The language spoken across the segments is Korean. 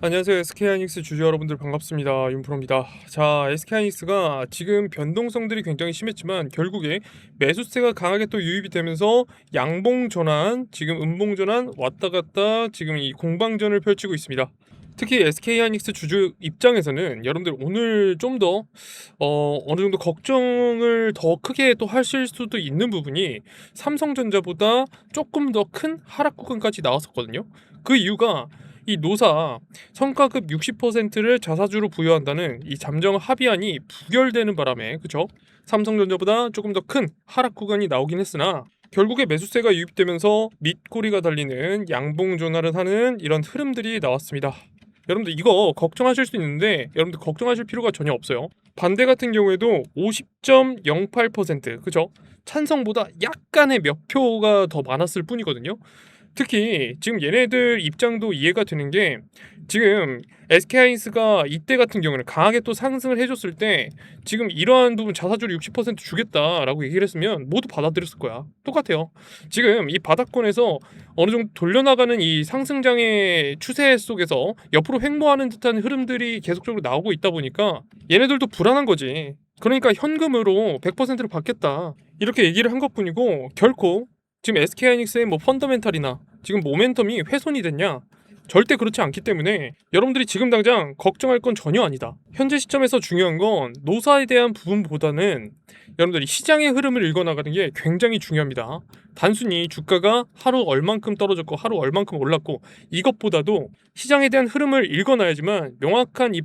안녕하세요. SK하이닉스 주주 여러분들 반갑습니다. 윤프로입니다. 자, SK하이닉스가 지금 변동성들이 굉장히 심했지만 결국에 매수세가 강하게 또 유입이 되면서 양봉 전환, 지금 음봉 전환 왔다 갔다 지금 이 공방전을 펼치고 있습니다. 특히 SK하이닉스 주주 입장에서는 여러분들 오늘 좀 더 어느 정도 걱정을 더 크게 또 하실 수도 있는 부분이 삼성전자보다 조금 더 큰 하락 구간까지 나왔었거든요. 그 이유가 이 노사 성과급 60%를 자사주로 부여한다는 이 잠정 합의안이 부결되는 바람에, 그쵸? 삼성전자보다 조금 더 큰 하락 구간이 나오긴 했으나 결국에 매수세가 유입되면서 밑꼬리가 달리는 양봉 전환을 하는 이런 흐름들이 나왔습니다. 여러분들 이거 걱정하실 수 있는데 여러분들 걱정하실 필요가 전혀 없어요. 반대 같은 경우에도 50.08%, 그죠? 찬성보다 약간의 몇 표가 더 많았을 뿐이거든요. 특히 지금 얘네들 입장도 이해가 되는 게, 지금 SK하이닉스가 이때 같은 경우는 강하게 또 상승을 해줬을 때 지금 이러한 부분 자사주를 60% 주겠다라고 얘기를 했으면 모두 받아들였을 거야. 똑같아요. 지금 이 바닥권에서 어느 정도 돌려나가는 이 상승장의 추세 속에서 옆으로 횡보하는 듯한 흐름들이 계속적으로 나오고 있다 보니까 얘네들도 불안한 거지. 그러니까 현금으로 100%를 받겠다 이렇게 얘기를 한 것뿐이고, 결코 지금 SK하이닉스의 뭐 펀더멘탈이나 지금 모멘텀이 훼손이 됐냐? 절대 그렇지 않기 때문에 여러분들이 지금 당장 걱정할 건 전혀 아니다. 현재 시점에서 중요한 건 노사에 대한 부분보다는 여러분들이 시장의 흐름을 읽어나가는 게 굉장히 중요합니다. 단순히 주가가 하루 얼만큼 떨어졌고 하루 얼만큼 올랐고 이것보다도 시장에 대한 흐름을 읽어놔야지만 명확한 이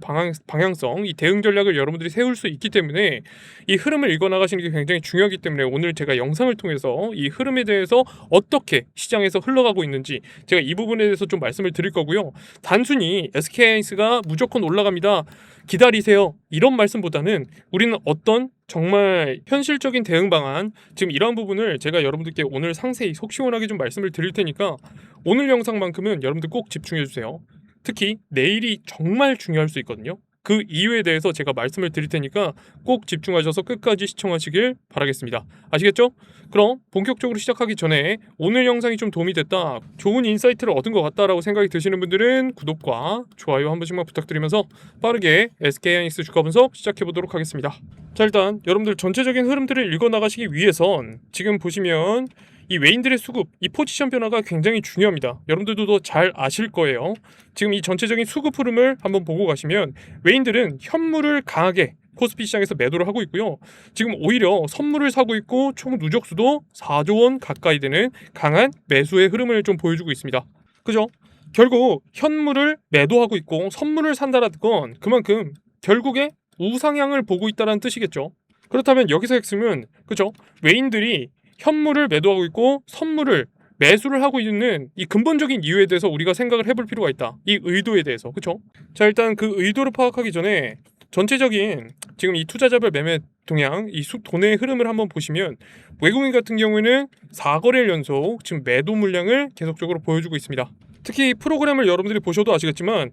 방향성, 이 대응 전략을 여러분들이 세울 수 있기 때문에 이 흐름을 읽어나가시는 게 굉장히 중요하기 때문에 오늘 제가 영상을 통해서 이 흐름에 대해서 어떻게 시장에서 흘러가고 있는지 제가 이 부분에 대해서 좀 말씀을 드릴 거고요. 단순히 SK하이닉스가 무조건 올라갑니다, 기다리세요, 이런 말씀보다는 우리는 어떤 정말 현실적인 대응 방안, 지금 이러한 부분을 제가 여러분들께 오늘 상세히 속 시원하게 좀 말씀을 드릴 테니까 오늘 영상만큼은 여러분들 꼭 집중해 주세요. 특히 내일이 정말 중요할 수 있거든요. 그 이유에 대해서 제가 말씀을 드릴 테니까 꼭 집중하셔서 끝까지 시청하시길 바라겠습니다. 아시겠죠? 그럼 본격적으로 시작하기 전에 오늘 영상이 좀 도움이 됐다, 좋은 인사이트를 얻은 것 같다라고 생각이 드시는 분들은 구독과 좋아요 한 번씩만 부탁드리면서 빠르게 SK하이닉스 주가 분석 시작해 보도록 하겠습니다. 자, 일단 여러분들 전체적인 흐름들을 읽어 나가시기 위해선 지금 보시면 이 외인들의 수급, 이 포지션 변화가 굉장히 중요합니다. 여러분들도 더 잘 아실 거예요. 지금 이 전체적인 수급 흐름을 한번 보고 가시면 외인들은 현물을 강하게 코스피 시장에서 매도를 하고 있고요. 지금 오히려 선물을 사고 있고 총 누적수도 4조 원 가까이 되는 강한 매수의 흐름을 좀 보여주고 있습니다. 그죠? 결국 현물을 매도하고 있고 선물을 산다라는 건 그만큼 결국에 우상향을 보고 있다는 뜻이겠죠. 그렇다면 여기서 핵심은, 그죠? 외인들이 현물을 매도하고 있고 선물을 매수를 하고 있는 이 근본적인 이유에 대해서 우리가 생각을 해볼 필요가 있다. 이 의도에 대해서, 그렇죠? 자, 일단 그 의도를 파악하기 전에 전체적인 지금 이 투자자별 매매 동향, 이 돈의 흐름을 한번 보시면 외국인 같은 경우에는 4거래일 연속 지금 매도 물량을 계속적으로 보여주고 있습니다. 특히 프로그램을 여러분들이 보셔도 아시겠지만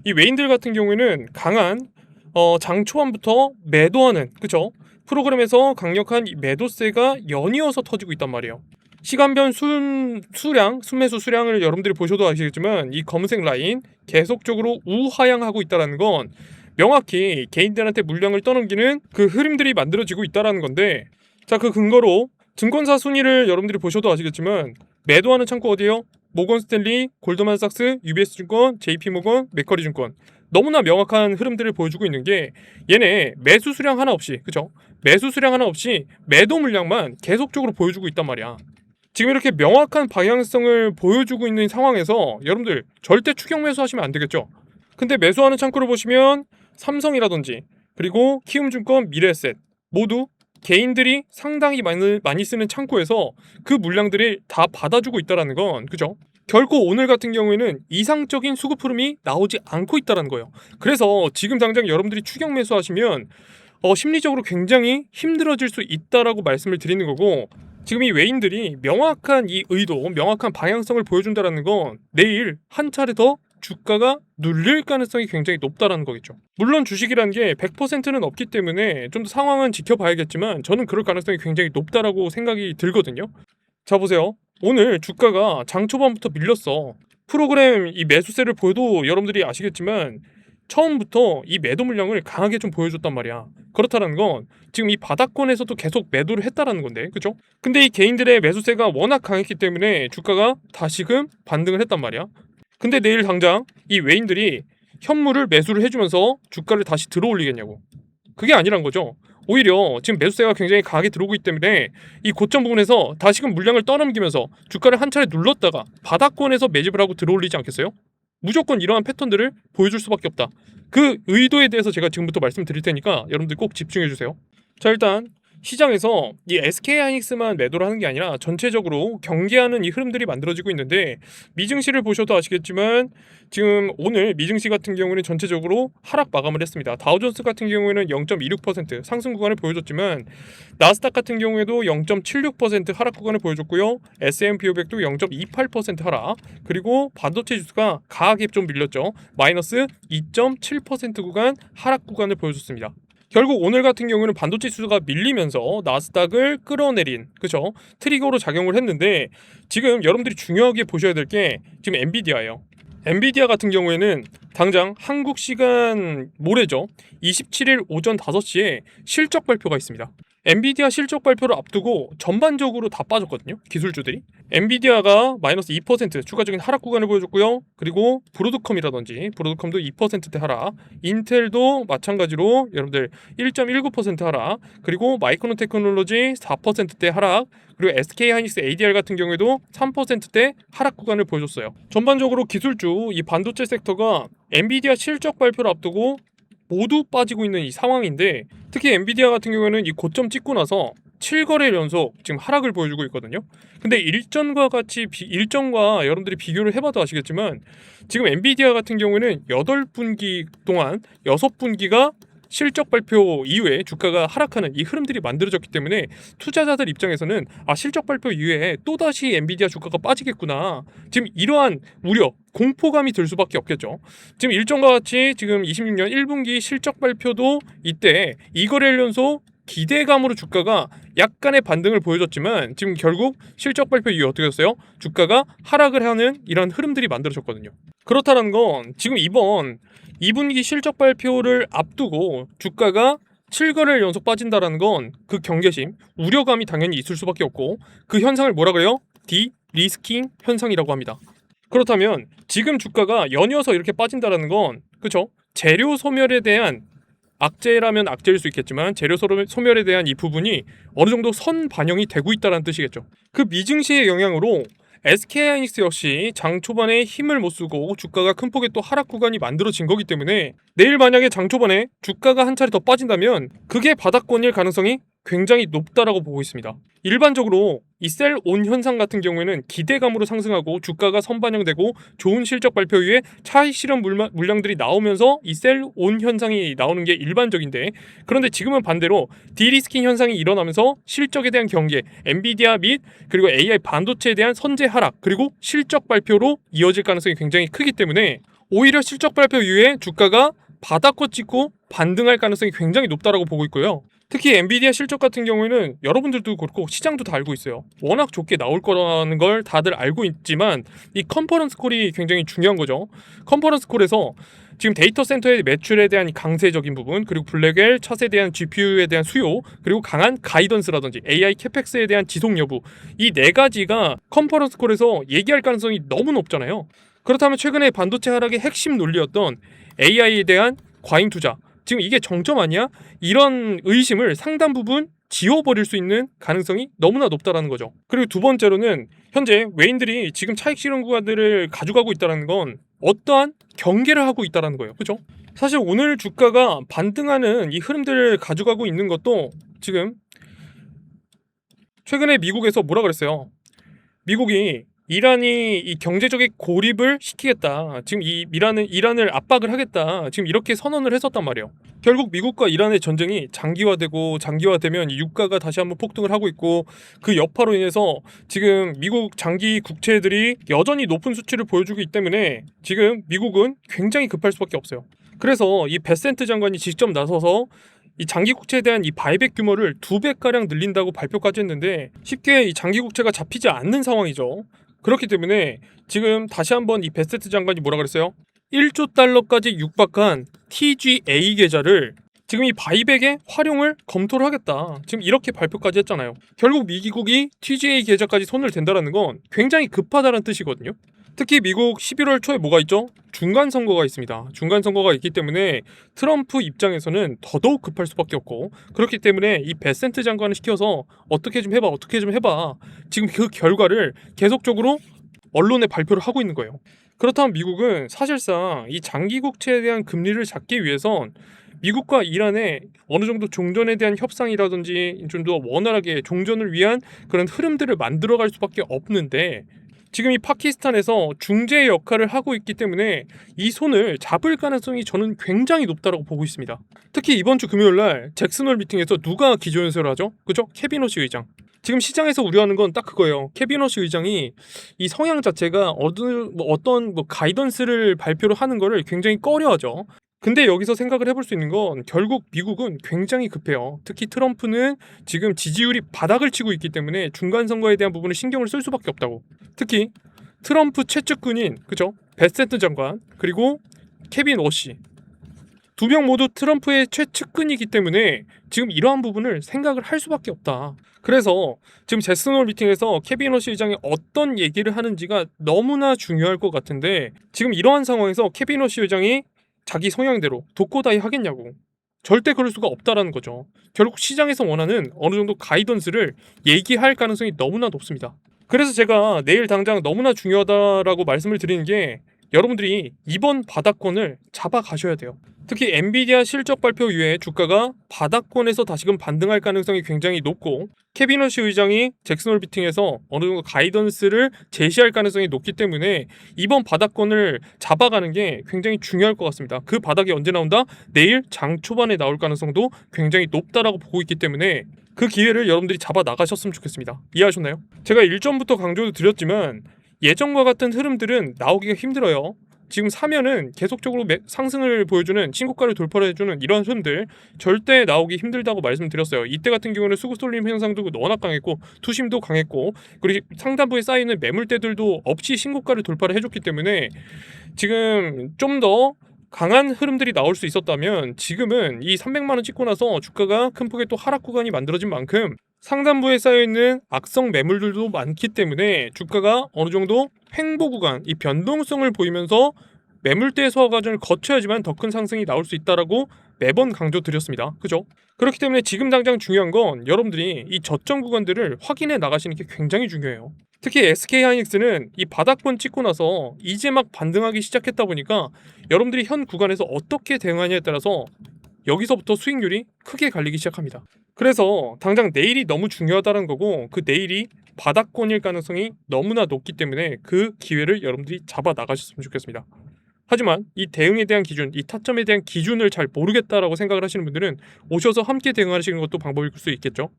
이 외인들 같은 경우에는 강한 장 초반부터 매도하는, 그쵸? 프로그램에서 강력한 이 매도세가 연이어서 터지고 있단 말이에요. 시간별 순매수 수량을 여러분들이 보셔도 아시겠지만 이 검은색 라인 계속적으로 우하향하고 있다는 건 명확히 개인들한테 물량을 떠넘기는 그 흐름들이 만들어지고 있다는 건데, 자, 그 근거로 증권사 순위를 여러분들이 보셔도 아시겠지만 매도하는 창구 어디예요? 모건스탠리, 골드만삭스, UBS증권, JP모건, 맥커리증권. 너무나 명확한 흐름들을 보여주고 있는 게 얘네 매수 수량 하나 없이, 그쵸? 매수 수량 하나 없이 매도 물량만 계속적으로 보여주고 있단 말이야. 지금 이렇게 명확한 방향성을 보여주고 있는 상황에서 여러분들 절대 추격 매수하시면 안 되겠죠? 근데 매수하는 창구를 보시면 삼성이라든지 그리고 키움증권, 미래에셋 모두 개인들이 상당히 많이 쓰는 창구에서 그 물량들을 다 받아주고 있다는 건, 그죠? 결코 오늘 같은 경우에는 이상적인 수급 흐름이 나오지 않고 있다는 거예요. 그래서 지금 당장 여러분들이 추격 매수하시면 심리적으로 굉장히 힘들어질 수 있다라고 말씀을 드리는 거고, 지금 이 외인들이 명확한 이 의도, 명확한 방향성을 보여준다는 건 내일 한 차례 더 주가가 눌릴 가능성이 굉장히 높다라는 거겠죠. 물론 주식이라는 게 100%는 없기 때문에 좀 더 상황은 지켜봐야겠지만 저는 그럴 가능성이 굉장히 높다라고 생각이 들거든요. 자, 보세요. 오늘 주가가 장 초반부터 밀렸어. 프로그램 이 매수세를 보여도 여러분들이 아시겠지만 처음부터 이 매도 물량을 강하게 좀 보여줬단 말이야. 그렇다는 건 지금 이 바닥권에서도 계속 매도를 했다라는 건데, 그죠? 근데 이 개인들의 매수세가 워낙 강했기 때문에 주가가 다시금 반등을 했단 말이야. 근데 내일 당장 이 외인들이 현물을 매수를 해주면서 주가를 다시 들어올리겠냐고. 그게 아니란 거죠. 오히려 지금 매수세가 굉장히 강하게 들어오고 있기 때문에 이 고점 부분에서 다시금 물량을 떠넘기면서 주가를 한 차례 눌렀다가 바닥권에서 매집을 하고 들어올리지 않겠어요? 무조건 이러한 패턴들을 보여줄 수밖에 없다. 그 의도에 대해서 제가 지금부터 말씀드릴 테니까 여러분들 꼭 집중해 주세요. 자, 일단 시장에서 이 SK하이닉스만 매도를 하는 게 아니라 전체적으로 경계하는 이 흐름들이 만들어지고 있는데, 미증시를 보셔도 아시겠지만 지금 오늘 미증시 같은 경우는 전체적으로 하락 마감을 했습니다. 다우존스 같은 경우에는 0.26% 상승 구간을 보여줬지만 나스닥 같은 경우에도 0.76% 하락 구간을 보여줬고요. S&P 500도 0.28% 하락, 그리고 반도체 지수가 강하게 좀 밀렸죠. 마이너스 2.7% 구간 하락 구간을 보여줬습니다. 결국 오늘 같은 경우는 반도체 지수가 밀리면서 나스닥을 끌어내린, 그죠? 트리거로 작용을 했는데, 지금 여러분들이 중요하게 보셔야 될 게 지금 엔비디아예요. 엔비디아 같은 경우에는 당장 한국 시간 모레죠. 27일 오전 5시에 실적 발표가 있습니다. 엔비디아 실적 발표를 앞두고 전반적으로 다 빠졌거든요. 기술주들이. 엔비디아가 마이너스 2% 추가적인 하락 구간을 보여줬고요. 그리고 브로드컴도 2%대 하락, 인텔도 마찬가지로 여러분들 1.19% 하락, 그리고 마이크론 테크놀로지 4%대 하락, 그리고 SK하이닉스 ADR 같은 경우에도 3%대 하락 구간을 보여줬어요. 전반적으로 기술주 이 반도체 섹터가 엔비디아 실적 발표를 앞두고 모두 빠지고 있는 이 상황인데, 특히 엔비디아 같은 경우에는 이 고점 찍고 나서 7거래 연속 지금 하락을 보여주고 있거든요. 근데 일정과 여러분들이 비교를 해봐도 아시겠지만 지금 엔비디아 같은 경우에는 8분기 동안 6분기가 실적 발표 이후에 주가가 하락하는 이 흐름들이 만들어졌기 때문에 투자자들 입장에서는 실적 발표 이후에 또다시 엔비디아 주가가 빠지겠구나, 지금 이러한 우려, 공포감이 들 수밖에 없겠죠. 지금 일정과 같이 지금 26년 1분기 실적 발표도 이때 2거래일 연속 기대감으로 주가가 약간의 반등을 보여줬지만 지금 결국 실적 발표 이후에 어떻게 됐어요? 주가가 하락을 하는 이런 흐름들이 만들어졌거든요. 그렇다는 건 지금 이번 2분기 실적 발표를 앞두고 주가가 7거래일 연속 빠진다는 건 그 경계심, 우려감이 당연히 있을 수밖에 없고, 그 현상을 뭐라 그래요? 디리스킹 현상이라고 합니다. 그렇다면 지금 주가가 연이어서 이렇게 빠진다는 건, 그쵸? 재료 소멸에 대한, 악재라면 악재일 수 있겠지만 재료 소멸에 대한 이 부분이 어느 정도 선 반영이 되고 있다는 뜻이겠죠. 그 미증시의 영향으로 SK하이닉스 역시 장 초반에 힘을 못 쓰고 주가가 큰 폭의 또 하락 구간이 만들어진 거기 때문에 내일 만약에 장 초반에 주가가 한 차례 더 빠진다면 그게 바닥권일 가능성이 굉장히 높다라고 보고 있습니다. 일반적으로 이 셀 온 현상 같은 경우에는 기대감으로 상승하고 주가가 선반영되고 좋은 실적 발표 이후에 차익 실현 물량들이 나오면서 이 셀 온 현상이 나오는 게 일반적인데, 그런데 지금은 반대로 디리스킹 현상이 일어나면서 실적에 대한 경계, 엔비디아 및 그리고 AI 반도체에 대한 선제 하락, 그리고 실적 발표로 이어질 가능성이 굉장히 크기 때문에 오히려 실적 발표 이후에 주가가 바닥권 찍고 반등할 가능성이 굉장히 높다라고 보고 있고요. 특히 엔비디아 실적 같은 경우에는 여러분들도 그렇고 시장도 다 알고 있어요. 워낙 좋게 나올 거라는 걸 다들 알고 있지만 이 컨퍼런스 콜이 굉장히 중요한 거죠. 컨퍼런스 콜에서 지금 데이터 센터의 매출에 대한 강세적인 부분, 그리고 블랙엘 차세대한 GPU에 대한 수요, 그리고 강한 가이던스라든지 AI 캐펙스에 대한 지속 여부, 이 네 가지가 컨퍼런스 콜에서 얘기할 가능성이 너무 높잖아요. 그렇다면 최근에 반도체 하락의 핵심 논리였던 AI에 대한 과잉 투자, 지금 이게 정점 아니야? 이런 의심을 상당 부분 지워버릴 수 있는 가능성이 너무나 높다라는 거죠. 그리고 두 번째로는 현재 외인들이 지금 차익 실현 구간들을 가져가고 있다는 건 어떠한 경계를 하고 있다는 거예요. 그죠? 사실 오늘 주가가 반등하는 이 흐름들을 가져가고 있는 것도 지금 최근에 미국에서 뭐라 그랬어요? 미국이 이란이 이 경제적인 고립을 시키겠다, 지금 이란을 압박을 하겠다, 지금 이렇게 선언을 했었단 말이에요. 결국 미국과 이란의 전쟁이 장기화되면 유가가 다시 한번 폭등을 하고 있고, 그 여파로 인해서 지금 미국 장기 국채들이 여전히 높은 수치를 보여주고 있기 때문에 지금 미국은 굉장히 급할 수밖에 없어요. 그래서 이 베센트 장관이 직접 나서서 이 장기 국채에 대한 이 바이백 규모를 2배가량 늘린다고 발표까지 했는데 쉽게 이 장기 국채가 잡히지 않는 상황이죠. 그렇기 때문에 지금 다시 한번 이 베세트 장관이 뭐라 그랬어요? 1조 달러까지 육박한 TGA 계좌를 지금 이 바이백에 활용을 검토를 하겠다. 지금 이렇게 발표까지 했잖아요. 결국 미국이 TGA 계좌까지 손을 댄다는 건 굉장히 급하다는 뜻이거든요. 특히 미국 11월 초에 뭐가 있죠? 중간 선거가 있습니다. 중간 선거가 있기 때문에 트럼프 입장에서는 더더욱 급할 수밖에 없고, 그렇기 때문에 이 베센트 장관을 시켜서 어떻게 좀 해봐, 어떻게 좀 해봐. 지금 그 결과를 계속적으로 언론에 발표를 하고 있는 거예요. 그렇다면 미국은 사실상 이 장기 국채에 대한 금리를 잡기 위해선 미국과 이란의 어느 정도 종전에 대한 협상이라든지 좀 더 원활하게 종전을 위한 그런 흐름들을 만들어갈 수밖에 없는데, 지금 이 파키스탄에서 중재 역할을 하고 있기 때문에 이 손을 잡을 가능성이 저는 굉장히 높다고 보고 있습니다. 특히 이번 주 금요일 날 잭슨홀 미팅에서 누가 기조연설을 하죠? 그죠? 케빈 호시 의장. 지금 시장에서 우려하는 건 딱 그거예요. 케빈 호시 의장이 이 성향 자체가 어떤 가이던스를 발표를 하는 거를 굉장히 꺼려하죠. 근데 여기서 생각을 해볼 수 있는 건 결국 미국은 굉장히 급해요. 특히 트럼프는 지금 지지율이 바닥을 치고 있기 때문에 중간 선거에 대한 부분을 신경을 쓸 수밖에 없다고. 특히 트럼프 최측근인 그죠? 베센트 장관 그리고 케빈 워시 두 명 모두 트럼프의 최측근이기 때문에 지금 이러한 부분을 생각을 할 수밖에 없다. 그래서 지금 제스놀 미팅에서 케빈 워시 의장이 어떤 얘기를 하는지가 너무나 중요할 것 같은데, 지금 이러한 상황에서 케빈 워시 의장이 자기 성향대로 독고다이 하겠냐고. 절대 그럴 수가 없다라는 거죠. 결국 시장에서 원하는 어느 정도 가이던스를 얘기할 가능성이 너무나 높습니다. 그래서 제가 내일 당장 너무나 중요하다라고 말씀을 드리는 게, 여러분들이 이번 바닥권을 잡아 가셔야 돼요. 특히 엔비디아 실적 발표 이후에 주가가 바닥권에서 다시금 반등할 가능성이 굉장히 높고, 케빈 워시 의장이 잭슨홀 미팅에서 어느 정도 가이던스를 제시할 가능성이 높기 때문에 이번 바닥권을 잡아가는 게 굉장히 중요할 것 같습니다. 그 바닥이 언제 나온다? 내일 장 초반에 나올 가능성도 굉장히 높다라고 보고 있기 때문에 그 기회를 여러분들이 잡아 나가셨으면 좋겠습니다. 이해하셨나요? 제가 일전부터 강조를 드렸지만 예전과 같은 흐름들은 나오기가 힘들어요. 지금 사면은 계속적으로 상승을 보여주는 신고가를 돌파를 해주는 이런 흐름들 절대 나오기 힘들다고 말씀드렸어요. 이때 같은 경우는 수급 쏠림 현상도 워낙 강했고 투심도 강했고, 그리고 상단부에 쌓이는 매물대들도 없이 신고가를 돌파를 해줬기 때문에 지금 좀 더 강한 흐름들이 나올 수 있었다면, 지금은 이 300만 원 찍고 나서 주가가 큰 폭의 또 하락 구간이 만들어진 만큼 상단부에 쌓여있는 악성 매물들도 많기 때문에 주가가 어느 정도 횡보 구간, 이 변동성을 보이면서 매물대 소화 과정을 거쳐야지만 더 큰 상승이 나올 수 있다라고 매번 강조드렸습니다. 그죠? 그렇기 때문에 지금 당장 중요한 건 여러분들이 이 저점 구간들을 확인해 나가시는 게 굉장히 중요해요. 특히 SK하이닉스는 이 바닥권 찍고 나서 이제 막 반등하기 시작했다 보니까 여러분들이 현 구간에서 어떻게 대응하냐에 따라서 여기서부터 수익률이 크게 갈리기 시작합니다. 그래서 당장 내일이 너무 중요하다는 거고, 그 내일이 바닥권일 가능성이 너무나 높기 때문에 그 기회를 여러분들이 잡아 나가셨으면 좋겠습니다. 하지만 이 대응에 대한 기준, 이 타점에 대한 기준을 잘 모르겠다라고 생각을 하시는 분들은 오셔서 함께 대응하시는 것도 방법일 수 있겠죠.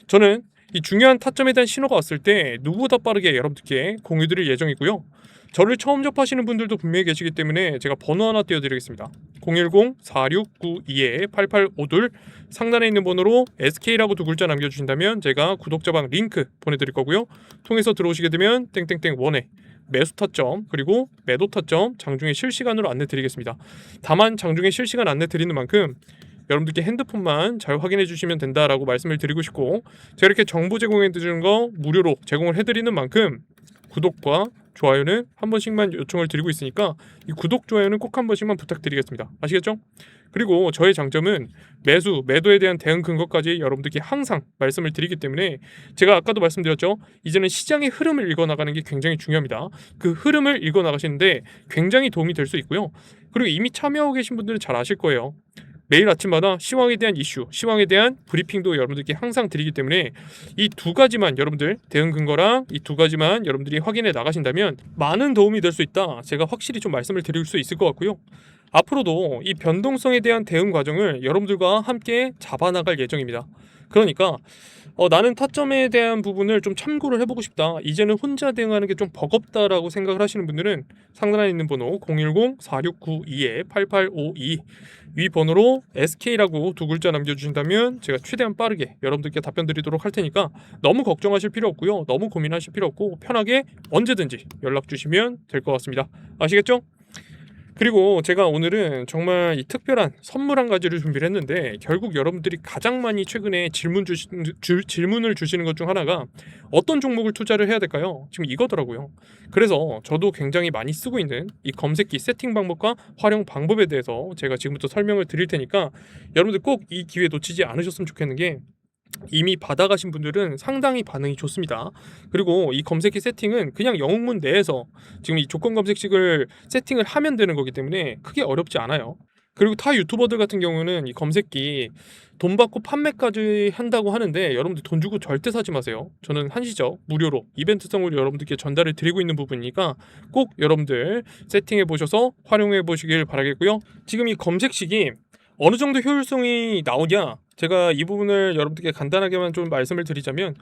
저는 이 중요한 타점에 대한 신호가 왔을 때 누구보다 빠르게 여러분들께 공유드릴 예정이고요. 저를 처음 접하시는 분들도 분명히 계시기 때문에 제가 번호 하나 띄워드리겠습니다. 010-4692-8852 상단에 있는 번호로 SK라고 두 글자 남겨주신다면 제가 구독자방 링크 보내드릴 거고요. 통해서 들어오시게 되면 땡땡땡1에 매수 타점 그리고 매도 타점 장중에 실시간으로 안내 드리겠습니다. 다만 장중에 실시간 안내 드리는 만큼 여러분들께 핸드폰만 잘 확인해 주시면 된다라고 말씀을 드리고 싶고, 제가 이렇게 정보 제공해 드리는 거 무료로 제공을 해드리는 만큼 구독과 좋아요는 한 번씩만 요청을 드리고 있으니까 이 구독, 좋아요는 꼭 한 번씩만 부탁드리겠습니다. 아시겠죠? 그리고 저의 장점은 매수, 매도에 대한 대응 근거까지 여러분들께 항상 말씀을 드리기 때문에 제가 아까도 말씀드렸죠. 이제는 시장의 흐름을 읽어나가는 게 굉장히 중요합니다. 그 흐름을 읽어나가시는데 굉장히 도움이 될 수 있고요. 그리고 이미 참여하고 계신 분들은 잘 아실 거예요. 매일 아침마다 시황에 대한 이슈, 시황에 대한 브리핑도 여러분들께 항상 드리기 때문에 이 두 가지만 여러분들 대응 근거랑 이 두 가지만 여러분들이 확인해 나가신다면 많은 도움이 될 수 있다. 제가 확실히 좀 말씀을 드릴 수 있을 것 같고요. 앞으로도 이 변동성에 대한 대응 과정을 여러분들과 함께 잡아나갈 예정입니다. 그러니까 나는 타점에 대한 부분을 좀 참고를 해보고 싶다. 이제는 혼자 대응하는 게 좀 버겁다라고 생각을 하시는 분들은 상단에 있는 번호 010-4692-8852 위 번호로 SK라고 두 글자 남겨주신다면 제가 최대한 빠르게 여러분들께 답변 드리도록 할 테니까 너무 걱정하실 필요 없고요. 너무 고민하실 필요 없고 편하게 언제든지 연락 주시면 될 것 같습니다. 아시겠죠? 그리고 제가 오늘은 정말 이 특별한 선물 한 가지를 준비를 했는데 결국 여러분들이 가장 많이 최근에 질문을 주시는 것 중 하나가 어떤 종목을 투자를 해야 될까요? 지금 이거더라고요. 그래서 저도 굉장히 많이 쓰고 있는 이 검색기 세팅 방법과 활용 방법에 대해서 제가 지금부터 설명을 드릴 테니까 여러분들 꼭 이 기회 놓치지 않으셨으면 좋겠는 게 이미 받아가신 분들은 상당히 반응이 좋습니다. 그리고 이 검색기 세팅은 그냥 영웅문 내에서 지금 이 조건 검색식을 세팅을 하면 되는 거기 때문에 크게 어렵지 않아요. 그리고 타 유튜버들 같은 경우는 이 검색기 돈 받고 판매까지 한다고 하는데 여러분들 돈 주고 절대 사지 마세요. 저는 한시적 무료로 이벤트성으로 여러분들께 전달을 드리고 있는 부분이니까 꼭 여러분들 세팅해 보셔서 활용해 보시길 바라겠고요. 지금 이 검색식이 어느 정도 효율성이 나오냐, 제가 이 부분을 여러분들께 간단하게만 좀 말씀을 드리자면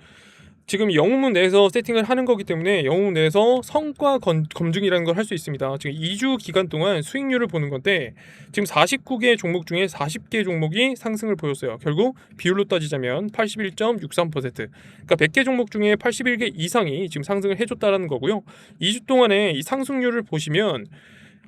지금 영웅문 내에서 세팅을 하는 거기 때문에 영웅문 내에서 성과 검증이라는 걸 할 수 있습니다. 지금 2주 기간 동안 수익률을 보는 건데 지금 49개 종목 중에 40개 종목이 상승을 보였어요. 결국 비율로 따지자면 81.63%, 그러니까 100개 종목 중에 81개 이상이 지금 상승을 해줬다라는 거고요. 2주 동안에 이 상승률을 보시면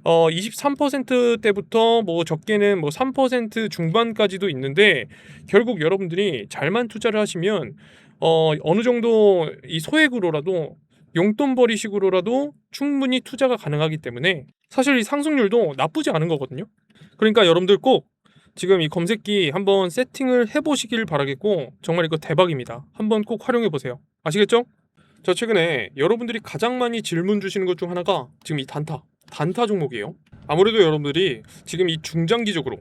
23%대부터 뭐 적게는 뭐 3% 중반까지도 있는데 결국 여러분들이 잘만 투자를 하시면 어느 정도 이 소액으로라도 용돈벌이식으로라도 충분히 투자가 가능하기 때문에 사실 이 상승률도 나쁘지 않은 거거든요. 그러니까 여러분들 꼭 지금 이 검색기 한번 세팅을 해보시길 바라겠고 정말 이거 대박입니다. 한번 꼭 활용해 보세요. 아시겠죠? 저 최근에 여러분들이 가장 많이 질문 주시는 것 중 하나가 지금 이 단타 종목이에요. 아무래도 여러분들이 지금 이 중장기적으로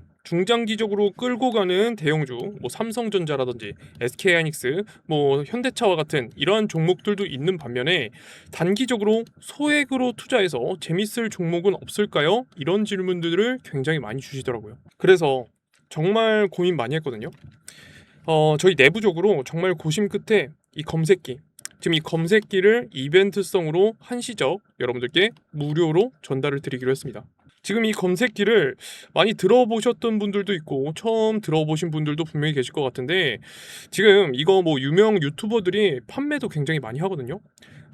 끌고 가는 대형주, 뭐 삼성전자라든지 SK하이닉스, 뭐 현대차와 같은 이러한 종목들도 있는 반면에 단기적으로 소액으로 투자해서 재밌을 종목은 없을까요? 이런 질문들을 굉장히 많이 주시더라고요. 그래서 정말 고민 많이 했거든요. 저희 내부적으로 정말 고심 끝에 이 검색기, 지금 이 검색기를 이벤트성으로 한시적 여러분들께 무료로 전달을 드리기로 했습니다. 지금 이 검색기를 많이 들어보셨던 분들도 있고 처음 들어보신 분들도 분명히 계실 것 같은데 지금 이거 뭐 유명 유튜버들이 판매도 굉장히 많이 하거든요.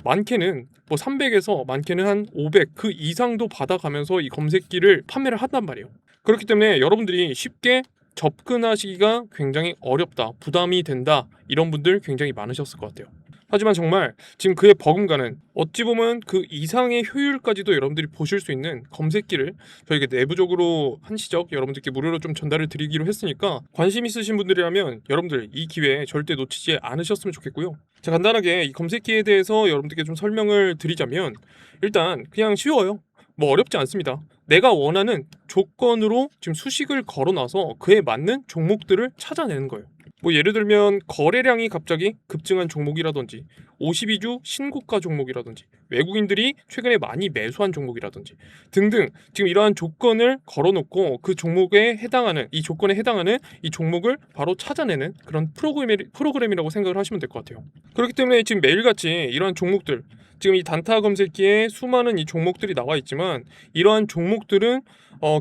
많게는 뭐 300에서 많게는 한 500 그 이상도 받아가면서 이 검색기를 판매를 한단 말이에요. 그렇기 때문에 여러분들이 쉽게 접근하시기가 굉장히 어렵다, 부담이 된다, 이런 분들 굉장히 많으셨을 것 같아요. 하지만 정말 지금 그에 버금가는 어찌 보면 그 이상의 효율까지도 여러분들이 보실 수 있는 검색기를 저희가 내부적으로 한시적 여러분들께 무료로 좀 전달을 드리기로 했으니까 관심 있으신 분들이라면 여러분들 이 기회 절대 놓치지 않으셨으면 좋겠고요. 자, 간단하게 이 검색기에 대해서 여러분들께 좀 설명을 드리자면 일단 그냥 쉬워요. 뭐 어렵지 않습니다. 내가 원하는 조건으로 지금 수식을 걸어놔서 그에 맞는 종목들을 찾아내는 거예요. 뭐 예를 들면 거래량이 갑자기 급증한 종목이라든지 52주 신고가 종목이라든지 외국인들이 최근에 많이 매수한 종목이라든지 등등, 지금 이러한 조건을 걸어놓고 그 종목에 해당하는 이 조건에 해당하는 이 종목을 바로 찾아내는 그런 프로그램이라고 생각을 하시면 될 것 같아요. 그렇기 때문에 지금 매일같이 이러한 종목들, 지금 이 단타 검색기에 수많은 이 종목들이 나와 있지만 이러한 종목들은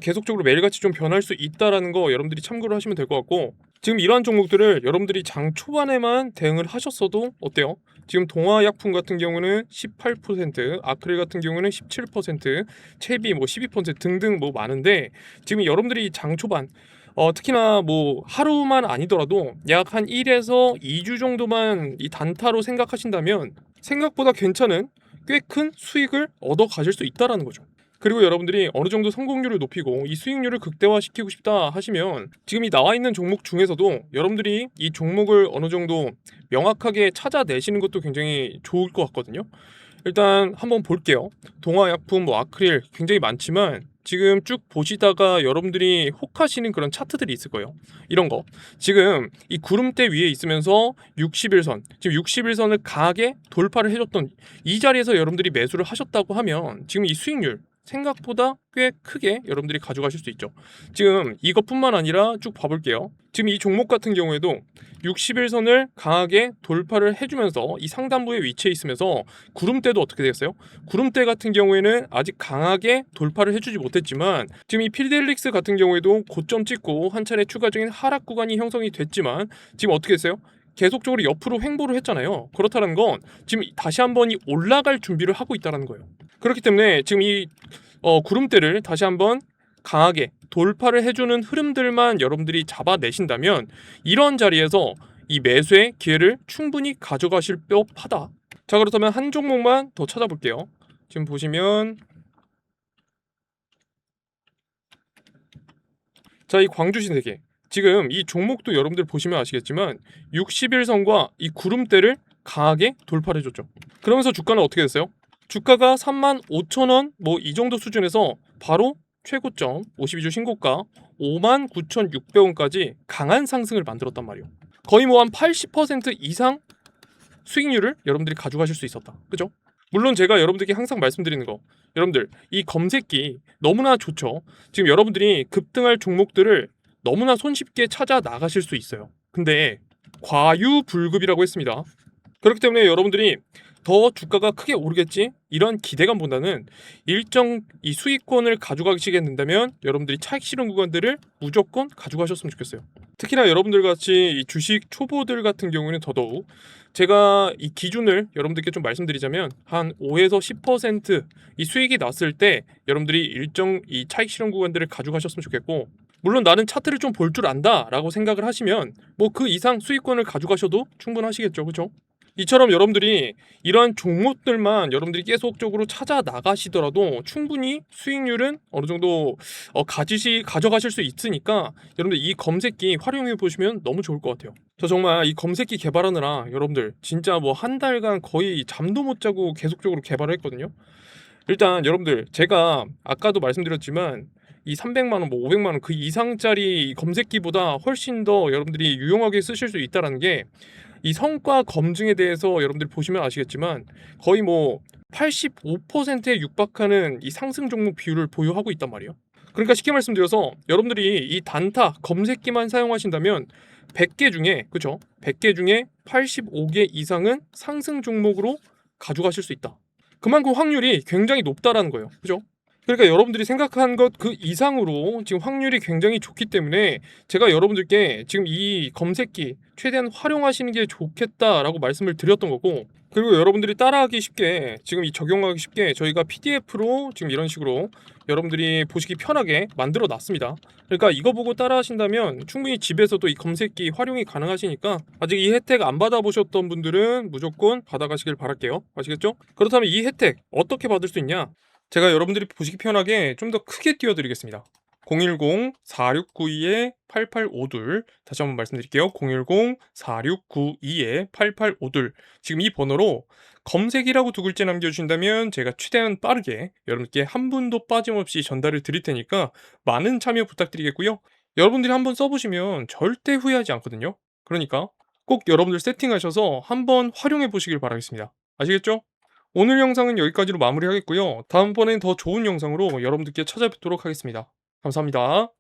계속적으로 매일같이 좀 변할 수 있다라는 거 여러분들이 참고를 하시면 될 것 같고, 지금 이러한 종목들을 여러분들이 장 초반에만 대응을 하셨어도 어때요? 지금 동화약품 같은 경우는 18%, 아크릴 같은 경우는 17%, 채비 뭐 12% 등등 뭐 많은데 지금 여러분들이 장 초반 특히나 뭐 하루만 아니더라도 약 한 1에서 2주 정도만 이 단타로 생각하신다면 생각보다 괜찮은 꽤 큰 수익을 얻어 가실 수 있다라는 거죠. 그리고 여러분들이 어느 정도 성공률을 높이고 이 수익률을 극대화시키고 싶다 하시면 지금 이 나와 있는 종목 중에서도 여러분들이 이 종목을 어느 정도 명확하게 찾아내시는 것도 굉장히 좋을 것 같거든요. 일단 한번 볼게요. 동화약품, 뭐 아크릴 굉장히 많지만 지금 쭉 보시다가 여러분들이 혹하시는 그런 차트들이 있을 거예요. 이런 거 지금 이 구름대 위에 있으면서 60일선, 지금 60일선을 강하게 돌파를 해줬던 이 자리에서 여러분들이 매수를 하셨다고 하면 지금 이 수익률 생각보다 꽤 크게 여러분들이 가져가실 수 있죠. 지금 이것뿐만 아니라 쭉 봐볼게요. 지금 이 종목 같은 경우에도 60일선을 강하게 돌파를 해주면서 이 상단부에 위치해 있으면서 구름대도 어떻게 되겠어요? 구름대 같은 경우에는 아직 강하게 돌파를 해주지 못했지만 지금 이 필델릭스 같은 경우에도 고점 찍고 한 차례 추가적인 하락 구간이 형성이 됐지만 지금 어떻게 됐어요? 계속적으로 옆으로 횡보를 했잖아요. 그렇다는 건 지금 다시 한번 이 올라갈 준비를 하고 있다는 거예요. 그렇기 때문에 지금 이 구름대를 다시 한번 강하게 돌파를 해주는 흐름들만 여러분들이 잡아내신다면 이런 자리에서 이 매수의 기회를 충분히 가져가실 법하다. 자, 그렇다면 한 종목만 더 찾아볼게요. 지금 보시면 자, 이 광주신세계 지금 이 종목도 여러분들 보시면 아시겠지만 60일선과 이 구름대를 강하게 돌파를 해줬죠. 그러면서 주가는 어떻게 됐어요? 주가가 35,000원 뭐 이 정도 수준에서 바로 최고점 52주 신고가 59,600원까지 강한 상승을 만들었단 말이에요. 거의 뭐 한 80% 이상 수익률을 여러분들이 가져가실 수 있었다. 그죠? 물론 제가 여러분들께 항상 말씀드리는 거, 여러분들 이 검색기 너무나 좋죠. 지금 여러분들이 급등할 종목들을 너무나 손쉽게 찾아 나가실 수 있어요. 근데 과유불급이라고 했습니다. 그렇기 때문에 여러분들이 더 주가가 크게 오르겠지 이런 기대감보다는 일정 이 수익권을 가져가시게 된다면 여러분들이 차익 실현 구간들을 무조건 가져가셨으면 좋겠어요. 특히나 여러분들 같이 이 주식 초보들 같은 경우는 더더욱 제가 이 기준을 여러분들께 좀 말씀드리자면 한 5에서 10%이 수익이 났을 때 여러분들이 일정 이 차익 실현 구간들을 가져가셨으면 좋겠고, 물론 나는 차트를 좀 볼 줄 안다 라고 생각을 하시면 뭐 그 이상 수익권을 가져가셔도 충분하시겠죠. 그렇죠? 이처럼 여러분들이 이러한 종목들만 여러분들이 계속적으로 찾아 나가시더라도 충분히 수익률은 어느 정도 가져가실 수 있으니까 여러분들 이 검색기 활용해 보시면 너무 좋을 것 같아요. 저 정말 이 검색기 개발하느라 여러분들 진짜 뭐 한 달간 거의 잠도 못 자고 계속적으로 개발을 했거든요. 일단 여러분들 제가 아까도 말씀드렸지만 이 300만 원, 뭐 500만 원 그 이상짜리 검색기보다 훨씬 더 여러분들이 유용하게 쓰실 수 있다는 게 이 성과 검증에 대해서 여러분들이 보시면 아시겠지만 거의 뭐 85%에 육박하는 이 상승 종목 비율을 보유하고 있단 말이에요. 그러니까 쉽게 말씀드려서 여러분들이 이 단타 검색기만 사용하신다면 100개 중에 그죠? 100개 중에 85개 이상은 상승 종목으로 가져가실 수 있다. 그만큼 확률이 굉장히 높다라는 거예요. 그죠? 그러니까 여러분들이 생각한 것 그 이상으로 지금 확률이 굉장히 좋기 때문에 제가 여러분들께 지금 이 검색기 최대한 활용하시는 게 좋겠다라고 말씀을 드렸던 거고, 그리고 여러분들이 따라하기 쉽게 지금 이 적용하기 쉽게 저희가 PDF로 지금 이런 식으로 여러분들이 보시기 편하게 만들어 놨습니다. 그러니까 이거 보고 따라 하신다면 충분히 집에서도 이 검색기 활용이 가능하시니까 아직 이 혜택 안 받아보셨던 분들은 무조건 받아가시길 바랄게요. 아시겠죠? 그렇다면 이 혜택 어떻게 받을 수 있냐? 제가 여러분들이 보시기 편하게 좀 더 크게 띄워드리겠습니다. 010-4692-8852 다시 한번 말씀드릴게요. 010-4692-8852 지금 이 번호로 검색이라고 두 글자 남겨주신다면 제가 최대한 빠르게 여러분께 한 분도 빠짐없이 전달을 드릴 테니까 많은 참여 부탁드리겠고요. 여러분들이 한번 써보시면 절대 후회하지 않거든요. 그러니까 꼭 여러분들 세팅하셔서 한번 활용해 보시길 바라겠습니다. 아시겠죠? 오늘 영상은 여기까지로 마무리하겠고요. 다음번엔 더 좋은 영상으로 여러분들께 찾아뵙도록 하겠습니다. 감사합니다.